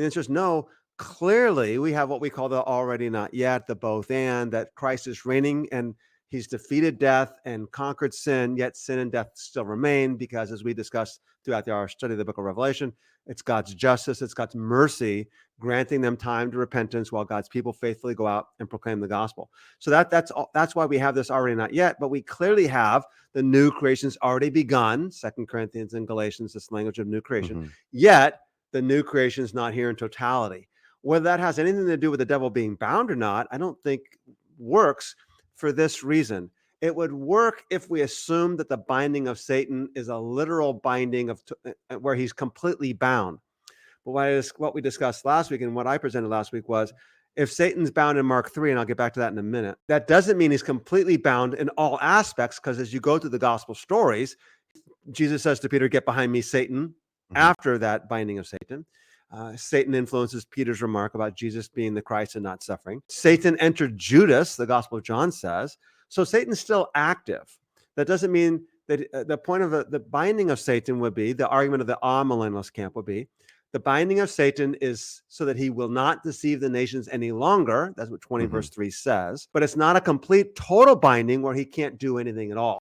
The answer is no. Clearly, we have what we call the already not yet, the both and, that Christ is reigning and he's defeated death and conquered sin, yet sin and death still remain because, as we discussed throughout our study of the book of Revelation, it's God's justice, it's God's mercy, granting them time to repentance while God's people faithfully go out and proclaim the gospel. So that's why we have this already not yet, but we clearly have the new creation's already begun. 2 Corinthians and Galatians, this language of new creation. Yet the new creation is not here in totality. Whether that has anything to do with the devil being bound or not, I don't think works for this reason. It would work if we assume that the binding of Satan is a literal binding of where he's completely bound. But what we discussed last week and what I presented last week was, if Satan's bound in Mark 3, and I'll get back to that in a minute, that doesn't mean he's completely bound in all aspects, because as you go through the gospel stories, Jesus says to Peter, "Get behind me, Satan," after that binding of Satan. Satan influences Peter's remark about Jesus being the Christ and not suffering. Satan entered Judas, the Gospel of John says. So Satan's still active. That doesn't mean that the point of the binding of Satan would be, the argument of the amillennialist camp would be, the binding of Satan is so that he will not deceive the nations any longer. That's what 20 verse 3 says. But it's not a complete, total binding where he can't do anything at all.